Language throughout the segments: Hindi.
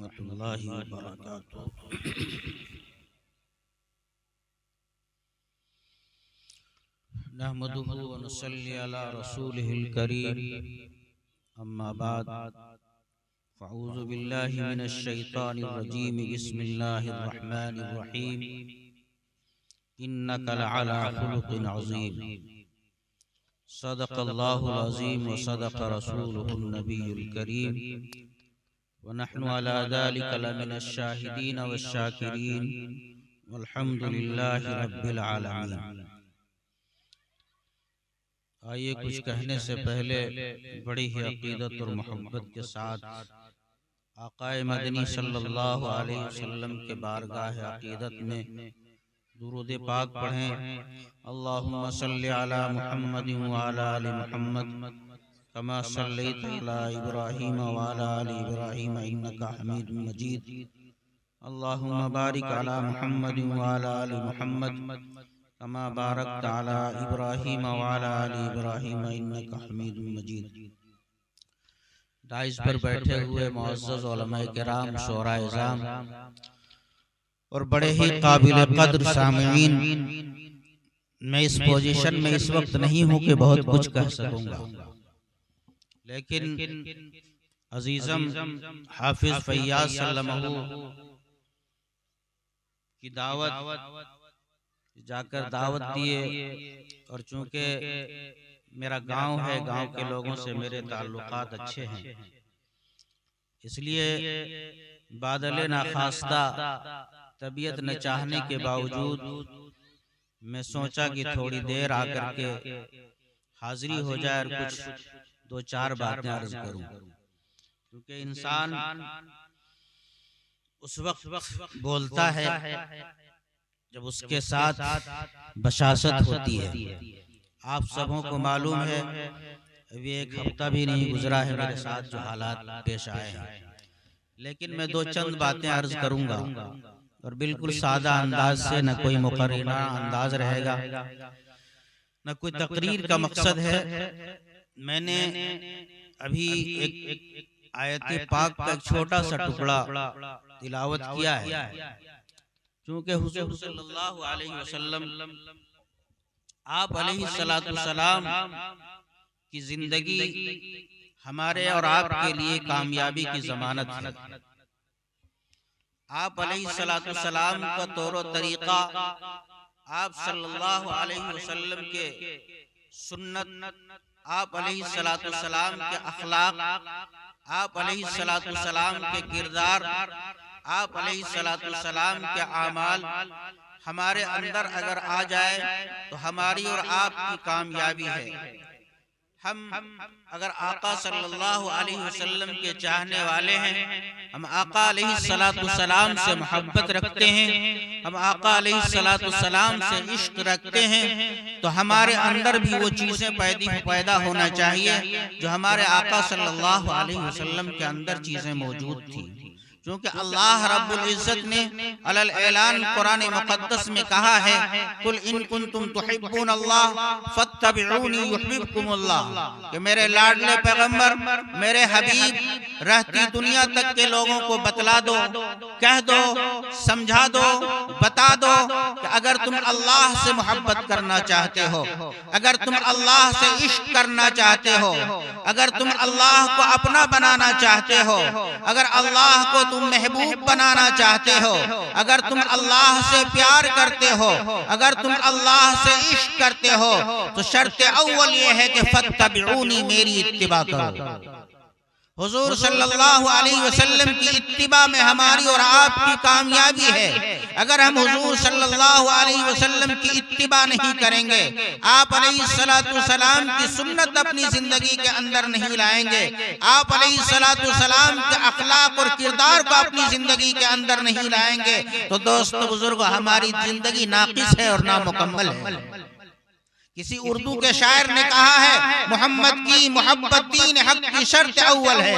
रहमतुल्लाहि व बरकातुहू। नहमदुहु व नुसल्ली अला रसूलिहिल करीम, अम्मा बाद, फ़अऊज़ु बिल्लाहि मिनश शैतानिर रजीम, बिस्मिल्लाहिर रहमानिर रहीम, इन्नका लअला खुलुक़िन अज़ीम। सदक़ल्लाहुल अज़ीम व सदक़ रसूलुहुन नबियुल करीम व नहनु अला ज़ालिका लमिनश शाहिदीन वश्शाकिरीन वल्हम्दुलिल्लाहि रब्बिल आलमीन। आइए कुछ कहने से पहले बड़ी ही अक़ीदत और मोहब्बत के साथ आक़ाए मदनी सल्लल्लाहु अलैहि वसल्लम के बारगाह अक़ीदत में दुरूद पाक पढ़ें। अल्लाहुम्मा सल्लि अला मुहम्मदिन व अला आलि मुहम्मद कमा सल्लैता अला इब्राहीम व अला आलि इब्राहीम इन्नका हमीदुम मजीद। अल्लाहुम्मा बारिक अला मुहम्मदिन व अला आलि मुहम्मद कमा बारकता अला इब्राहीम व अला आलि इब्राहीम इन्नका हमीदुम मजीद। दाइस पर बैठे हुए मुअज़्ज़ज़ उलमाए किराम, शोराए इज़ाम और बड़े ही काबिल कद्र सामिईन, मैं इस पोजीशन में इस वक्त नहीं हूँ कि बहुत कुछ कह सकूंगा, लेकिन अजीजम हाफिज फैयाज सल्लमहु की दावत जाकर दावत दिए, और चूंकि मेरा गांव है, गांव के लोगों से मेरे ताल्लुकात अच्छे हैं, इसलिए बादले नाखास्ता तबीयत न चाहने के बावजूद मैं सोचा कि थोड़ी देर आकर के हाजिरी हो जाए और कुछ दो चार बातें अर्ज करूं, क्योंकि इंसान उस वक्त बोलता है जब उसके साथ बशासत होती है। आप सबों को मालूम है, अभी एक हफ्ता भी नहीं गुजरा है मेरे साथ जो हालात पेश आए हैं, लेकिन मैं दो चंद बातें अर्ज करूंगा और बिल्कुल सादा अंदाज से, न कोई मुकर्रिना अंदाज रहेगा, न कोई तकरीर का मकसद है। मैंने अभी एक आयत पाक का एक छोटा सा टुकड़ा तिलावत किया है, क्योंकि हुज़ूर सल्लल्लाहु अलैहि वसल्लम आप अलैहिस्सलाम की जिंदगी हमारे और आपके लिए कामयाबी की जमानत है। आप अलैहिस्सलाम का तौर तरीका, आप सल्लल्लाहु अलैहि वसल्लम के सुन्नत, आप अलैहिस्सलाम के अखलाक, आप अलैहिस्सलाम के किरदार, आप अलैहिस्सलाम के आमाल हमारे अंदर अगर आ जाए तो हमारी और आपकी कामयाबी है। हम अगर आका सल्लल्लाहु अलैहि वसल्लम के चाहने वाले हैं, हम आका अलैहिस्सलाम से मोहब्बत रखते हैं, हम आका अलैहिस्सलाम से इश्क रखते हैं, तो हमारे अंदर भी वो चीज़ें पैदा होना चाहिए जो हमारे आका सल्लल्लाहु अलैहि वसल्लम के अंदर चीज़ें मौजूद थी। क्योंकि अल्लाह रब्बुल इज्जत ने अलल ऐलान कुरान मुक़द्दस में कहा है, कुल इन कुंतुम तुहिब्बूनल्लाह फत्तबिऊनी युहिब्बुकुमुल्लाह, कि मेरे लाडले पैगंबर, मेरे हबीब, रहती दुनिया तक के लोगों को बतला दो, कह दो, समझा दो, बता दो कि अगर तुम अल्लाह से मोहब्बत करना चाहते हो, अगर तुम अल्लाह से इश्क करना चाहते हो, अगर तुम अल्लाह को अपना बनाना चाहते हो, अगर अल्लाह को तुम महबूब बनाना चाहते हो, अगर तुम अल्लाह से प्यार करते हो, अगर तुम अल्लाह से इश्क करते हो, तो शर्त अव्वल ये है कि फत्तबिऊनी, मेरी इत्तिबा करो। हुजूर सल्लल्लाहु अलैहि वसल्लम की इत्तिबा में हमारी और आपकी कामयाबी है। अगर हम हुजूर सल्लल्लाहु अलैहि वसल्लम की इत्तिबा नहीं करेंगे, आप अलैहिस्सलाम की सुन्नत अपनी जिंदगी के अंदर नहीं लाएंगे, आप अलैहिस्सलाम के अखलाक और किरदार को अपनी जिंदगी के अंदर नहीं लाएंगे, तो दोस्तों बुजुर्ग, हमारी जिंदगी नाकिस है और नामुकम्मल है। किसी उर्दू के शायर ने कहा है, मोहम्मद की मोहब्बत दीन हक की शर्त अव्वल है,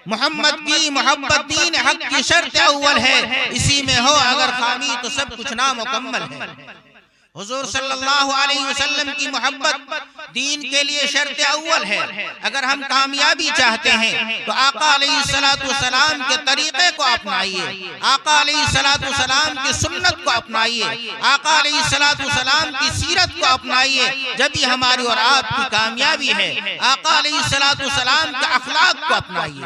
मोहम्मद की मोहब्बत दीन हक की शर्त अव्वल है, इसी में हो अगर खामी तो सब कुछ नामुकम्मल है। हुजूर सल्लल्लाहु अलैहि वसल्लम की मोहब्बत दीन के लिए शर्त अव्वल है। अगर हम कामयाबी चाहते हैं तो आका अलैहिस्सलातु वस्सलाम के तरीके को अपनाइए, आका अलैहिस्सलातु वस्सलाम की सुन्नत को अपनाइए, आका अलैहिस्सलातु वस्सलाम की सीरत को अपनाइए, जब भी हमारी और आपकी कामयाबी है। आका अलैहिस्सलातु वस्सलाम के अखलाक को अपनाइए।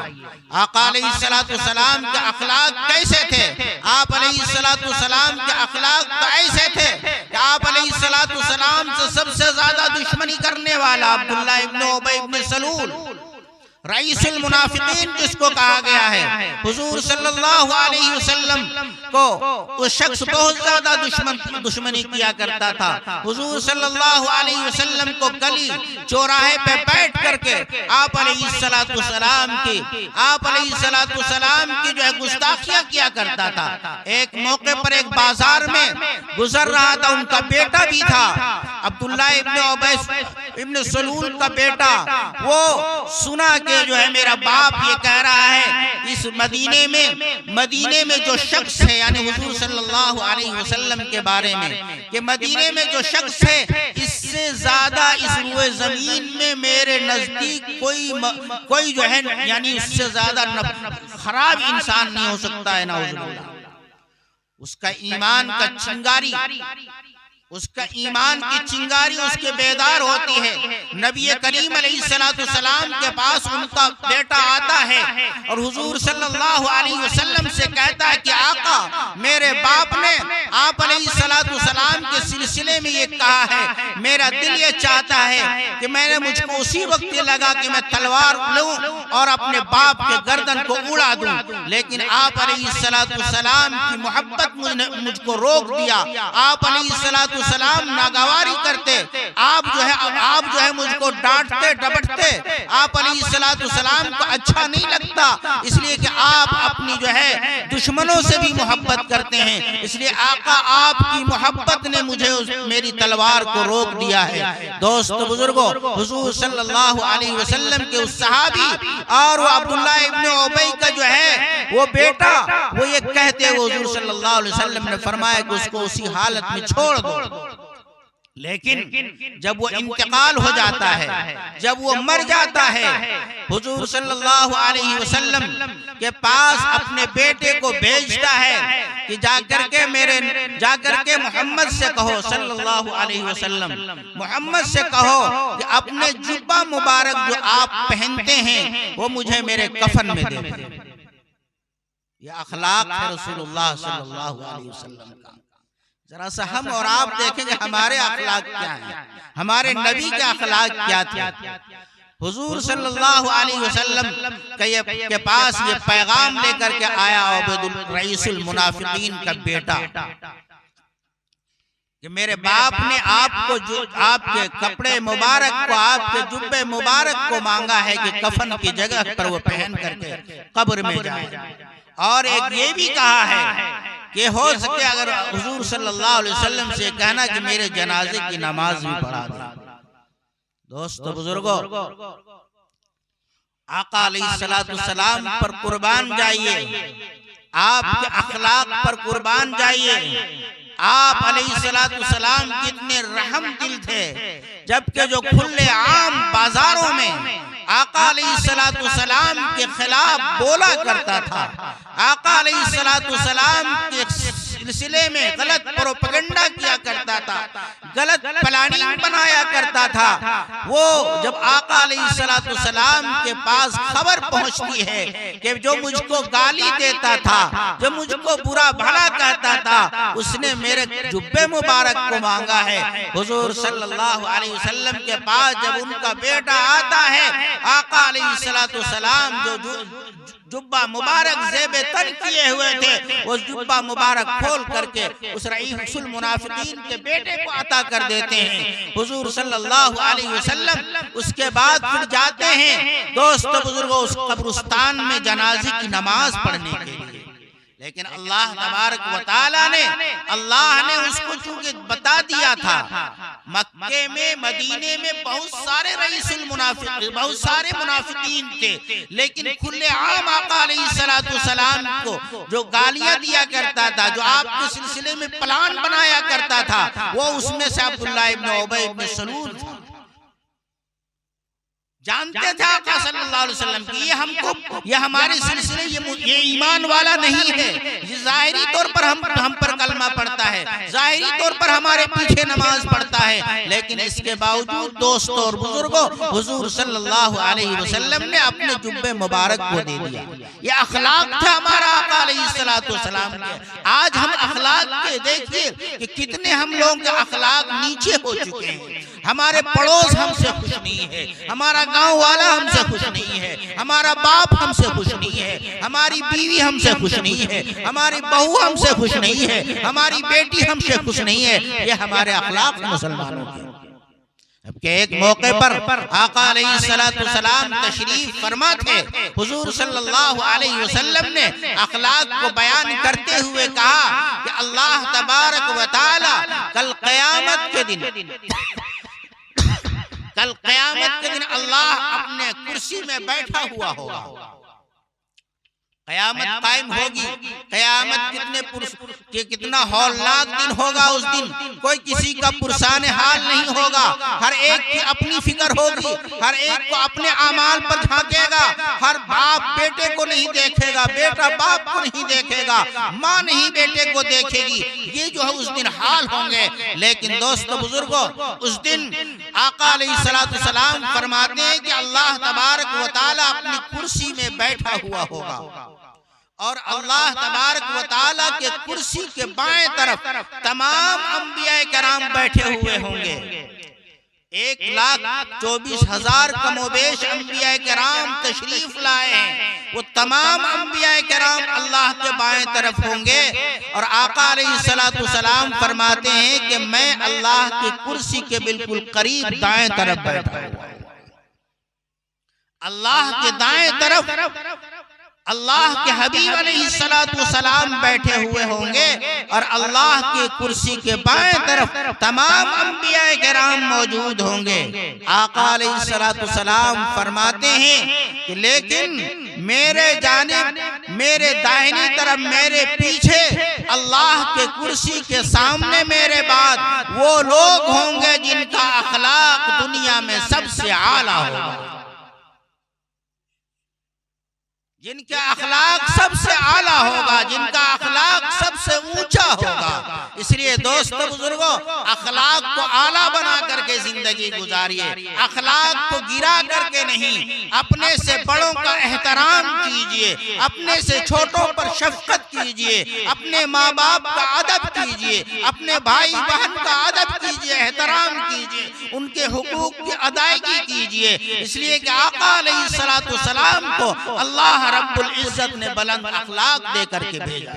आका अलैहिस्सलातु वस्सलाम के अखलाक कैसे थे? आप अलैहिस्सलातु वस्सलाम के अखलाक ऐसे थे कि आप अलैहिस्सलातु वस्सलाम से सबसे ज्यादा दुश्मनी करने वाला अब्दुल्ला इब्न उबय इब्न सलूल रईसुल मुनाफिकीन जिसको कहा गया है, हुजूर सल्लल्लाहु अलैहि वसल्लम को उस शख्स बहुत ज्यादा दुश्मनी किया करता था। हुजूर सल्लल्लाहु अलैहि वसल्लम को गली चौराहे पे बैठ करके आप अलैहिस्सलातु वस्सलाम की जो है गुस्ताखियां किया करता था। एक मौके पर एक बाजार में गुजर रहा था, उनका बेटा भी था, अब्दुल्ला इब्न उबय इब्न सलूल का बेटा। वो सुना कि जो है मेरा बाप ये कह रहा है इस मदीने में जो शख्स है, यानी हुजूर सल्लल्लाहु अलैहि वसल्लम के बारे में, कि मदीने में जो शख्स है इससे ज्यादा इस रुए जमीन में मेरे नजदीक कोई जो है यानी उससे ज्यादा खराब इंसान नहीं हो सकता है ना। उसका ईमान का चिंगारी, उसका ईमान की चिंगारी उसके बेदार होती है। नबी करीम अलैहिस्सलातु वस्सलाम के पास उनका बेटा आता है और हुजूर सल्लल्लाहु अलैहि वसल्लम से कहता है कि आका, मेरे बाप ने आप अलैहिस्सलातु वस्सलाम के सिलसिले में ये कहा है, मेरा दिल ये चाहता है कि मैंने मुझको उसी वक्त ये लगा कि मैं तलवार लूं और अपने बाप के गर्दन को उड़ा दूं, लेकिन आप अलैहिस्सलातु वस्सलाम की मोहब्बत मुझको रोक दिया। आप अलैहिस्सलातु सलाम नागवारी करते, आप जो है मुझको डांटते डपटते, आप अलैहिस्सलातु सलाम को अच्छा नहीं लगता, इसलिए कि आप अपनी जो है दुश्मनों से भी मोहब्बत करते हैं, इसलिए आका आपकी मोहब्बत ने मुझे मेरी तलवार को रोक दिया है। दोस्तों बुजुर्गों, हुजूर सल्लल्लाहु अलैहि वसल्लम के उस सहाबी और वो अब्दुल्ला इब्न उबय का जो है वो बेटा, वो ये कहते हैं, हुजूर सल्लल्लाहु अलैहि वसल्लम ने फरमाया कि उसको उसी हालत में छोड़ दो। लेकिन जब वो इंतकाल हो जाता है, जब वो मर जाता है, हुजूर सल्लल्लाहु अलैहि वसल्लम के पास अपने बेटे को भेजता है कि जाकर के मोहम्मद से कहो, सल्लल्लाहु अलैहि वसल्लम, मोहम्मद से कहो कि अपने जुब्बा मुबारक जो आप पहनते हैं वो मुझे मेरे कफन में दे दें। ये अखलाक है रसूलुल्लाह सल्लल्लाहु अलैहि वसल्लम का। जरा सा हम और आप देखेंगे हमारे अखलाक क्या हैं, हमारे नबी के अखलाक क्या थे। हुजूर सल्लल्लाहु अलैहि वसल्लम के पास ये पैगाम लेकर के आया उबैदुल रईसुल मुनाफिकीन का बेटा कि मेरे बाप ने आपको जो आपके कपड़े मुबारक को, आपके जुब्बे मुबारक को मांगा है कि कफन की जगह पर वो पहन करके कब्र में जाए, और एक ये भी कहा है कि हो सके अगर हुजूर सल्लल्लाहु अलैहि वसल्लम से कहना कि मेरे जनाजे की नमाज भी पढ़ा दे। दोस्तों बुजुर्गों, आका अलैहिस्सलातु वस्सलाम पर कुर्बान जाइए, आपके अखलाक पर कुर्बान जाइए। आप अलैहिस्सलातु वस्सलाम कितने रहम दिल थे, जबकि जो खुले आम बाजारों में आका अलैहिस्सलातु वस्सलाम के खिलाफ बोला करता था, आका अलैहिस्सलातु वस्सलाम के सिलसिले में गलत प्रोपेगेंडा किया करता था, गलत प्लानिंग बनाया करता था, वो जब आका अलैहिस्सलातु वस्सलाम के पास खबर पहुंचती है कि जो मुझको गाली देता था, जो मुझको बुरा भला कहता था, उसने मेरे जुब्बे मुबारक को मांगा है। हुजूर सल्लल्लाहु अलैहि वसल्लम के पास जब उनका बेटा आता है, आका अलैहिस्सलातु वस्सलाम जो जुब्बा मुबारक ज़ेबे तन किए हुए थे, वो जुब्बा मुबारक खोल करके उस रईसुल मुनाफिकीन के बेटे को अता कर देते हैं हुजूर सल्लल्लाहु अलैहि वसल्लम। उसके बाद फिर जाते हैं दोस्तों बुजुर्गों उस कब्रिस्तान में जनाजे की नमाज पढ़ने के लिए। लेकिन अल्लाह तबारक व तआला ने उसको चूंकि बता दिया था, मक्के में मदीने में बहुत सारे रईसुल मुनाफिक, बहुत सारे मुनाफिकीन थे, लेकिन खुले आम आका अलैहिस्सलाम को जो गालियां दिया करता था, जो आपके सिलसिले में प्लान बनाया करता था, वो उसमें से अब्दुल्लाह इब्न उबय इब्न सलूल था। जानते थे आका सल्लल्लाहु अलैहि वसल्लम कि ये हमको, ये हमारे सिलसिले, ये ईमान वाला नहीं है, ये जाहिरी तौर पर हम पर कलमा पढ़ता है, जाहिरी तौर पर हमारे पीछे नमाज पढ़ता है, लेकिन इसके बावजूद दोस्तों और बुजुर्गों, हुजूर सल्लल्लाहु अलैहि वसल्लम ने अपने जुब्बे मुबारक को दे दिया। ये अखलाक था हमारा आका अलैहिस्सलातु वस्सलाम के। आज हम अखलाक के देखिए कि कितने हम लोगों के अखलाक नीचे हो चुके हैं। हमारे पड़ोस हमसे खुश नहीं है, हमारा गांव वाला हमसे खुश नहीं है, हमारा बाप हमसे खुश नहीं है, हमारी बीवी हमसे खुश नहीं है, हमारी बहू हमसे खुश नहीं है, हमारी बेटी हमसे खुश नहीं है। ये हमारे अखलाक मुसलमानों के। के एक मौके पर आका अलैहिस्सलातु वस्सलाम तशरीफ फरमा थे। हुजूर सल्लल्लाहु अलैहि वसल्लम ने अखलाक को बयान करते हुए कहा कि अल्लाह तबारक व तआला कल क़यामत के दिन अल्लाह अपने कुर्सी में बैठा हुआ होगा। कयामत कायम होगी। कयामत कितना हौलनाक दिन होगा। उस दिन कोई किसी का पुरसान हाल नहीं होगा। हर एक की अपनी फिक्र होगी, हर एक को अपने अमाल पर झांकेगा। हर बाप बेटे को नहीं देखेगा, बेटा बाप को नहीं देखेगा, माँ नहीं बेटे को देखेगी। ये जो है उस दिन हाल होंगे। लेकिन दोस्तों बुजुर्गों, उस दिन आका अलैहिस्सलातु वस्सलाम फरमाते हैं कि अल्लाह तबारक व तआला अपनी कुर्सी में बैठा हुआ होगा और अल्लाह तबारक व तआला के कुर्सी के बाएं तरफ तमाम अंबिया कराम बैठे हुए होंगे। 1,24,000 कमोबेश अंबिया कराम तशरीफ लाए हैं। वो तमाम अंबिया कराम अल्लाह के बाएं तरफ होंगे और आका अलैहिस्सलातु वस्सलाम फरमाते हैं कि मैं अल्लाह की कुर्सी के बिल्कुल करीब दाएं तरफ बैठा हूं। अल्लाह के दाएं तरफ अल्लाह के हबीब अलैहिस्सलातु वस्सलाम बैठे हुए होंगे और अल्लाह की कुर्सी के बाएं तरफ तमाम अंबिया किराम मौजूद होंगे। आका अलैहिस्सलातु वस्सलाम फरमाते हैं कि लेकिन मेरे जानिब, मेरे दाहिनी तरफ, मेरे पीछे अल्लाह के कुर्सी के सामने मेरे बाद वो लोग होंगे जिनका अखलाक दुनिया में सबसे आला होगा, जिनका अखलाक सबसे आला होगा, जिनका अखलाक सबसे ऊंचा होगा। इसलिए दोस्तों बुजुर्गों, अखलाक को आला बना करके जिंदगी गुजारिए, अखलाक को गिरा करके नहीं। अपने से बड़ों का एहतराम कीजिए, अपने से छोटों पर शफकत कीजिए, अपने माँ बाप का अदब कीजिए, अपने भाई बहन का अदब कीजिए, एहतराम कीजिए, उनके हुकूक की अदायगी कीजिए। इसलिए कि आका अलैहिस्सलातु वस्सलाम को अल्लाह रब्बुल इज्जत ने बुलंद अखलाक दे करके भेजा।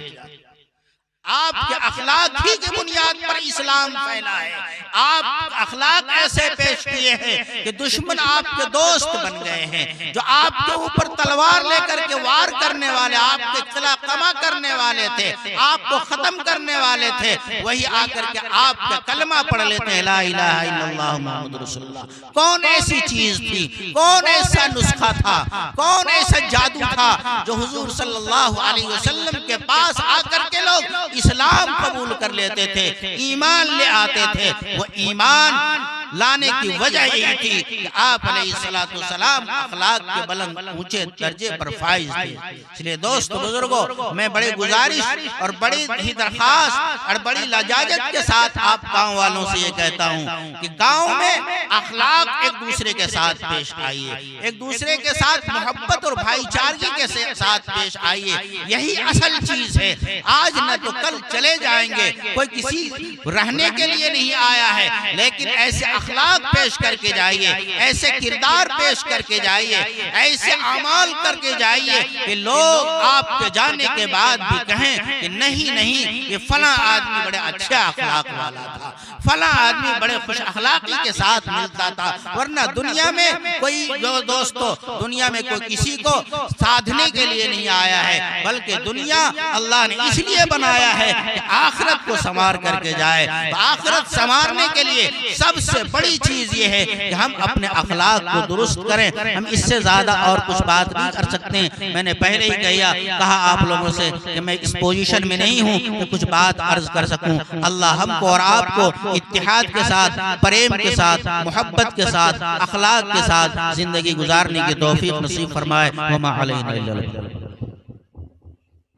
आपके अखलाक ही की बुनियाद पर इस्लाम फैला है। आप अखलाक ऐसे पेश किए हैं कि दुश्मन आपके दोस्त बन गए हैं। जो आपके ऊपर तलवार लेकर के वार करने वाले, आपके खिलाफ कमा करने वाले थे, आपको खत्म करने वाले थे, वही आकर के आपका कलमा पढ़ लेते हैं, ला इलाहा इल्लल्लाह मुहम्मदुर रसूलुल्लाह। कौन ऐसी चीज थी, कौन ऐसा नुस्खा था, कौन ऐसा जादू था जो हुजूर सल्लल्लाहु अलैहि वसल्लम के पास आकर के लोग इस्लाम कबूल कर लेते थे, ईमान ले आते थे। वो ईमान लाने की वजह यही थी कि आप अलैहिस्सलातु वस्सलाम अखलाक के बुलंद ऊंचे दर्जे पर फाइज थे। इसलिए दोस्तों बुजुर्गों, मैं बड़ी गुजारिश और बड़ी ही दरखास्त और बड़ी लजाजत के साथ आप गांव वालों से ये कहता हूँ कि गांव में अखलाक एक दूसरे के साथ पेश आइए, एक दूसरे के साथ मोहब्बत और भाईचारगी के साथ पेश आइए। यही असल चीज है। आज न तो कल चले जाएंगे, कोई किसी रहने के लिए नहीं आया है, लेकिन ऐसे अखलाक पेश करके जाइए, ऐसे किरदार पेश करके जाइए, ऐसे अमाल करके जाइए कि लोग आपके जाने के बाद भी कहें कि नहीं नहीं, ये फला आदमी बड़े अच्छे अखलाक वाला था, फला आदमी बड़े खुश अखलाकी के साथ मिलता था। वरना दुनिया में कोई दोस्तों, दुनिया में कोई किसी को साधने के लिए नहीं आया है, बल्कि दुनिया अल्लाह ने इसलिए बनाया है कि आखिरत को संवार करके जाए। तो आखिरत संवारने के लिए सबसे बड़ी चीज ये है कि हम अपने अखलाक को दुरुस्त करें। हम इससे ज्यादा और कुछ बात नहीं कर सकते। मैंने पहले ही कहा आप लोगों से कि मैं इस पोजीशन में नहीं हूँ कि कुछ बात अर्ज कर सकूं। अल्लाह हमको और आपको इत्तिहाद के साथ, प्रेम के साथ, मोहब्बत के साथ, अखलाक के साथ जिंदगी गुजारने की तौफीक नसीब फरमाए। वमा अलैना इल्लल बलाग।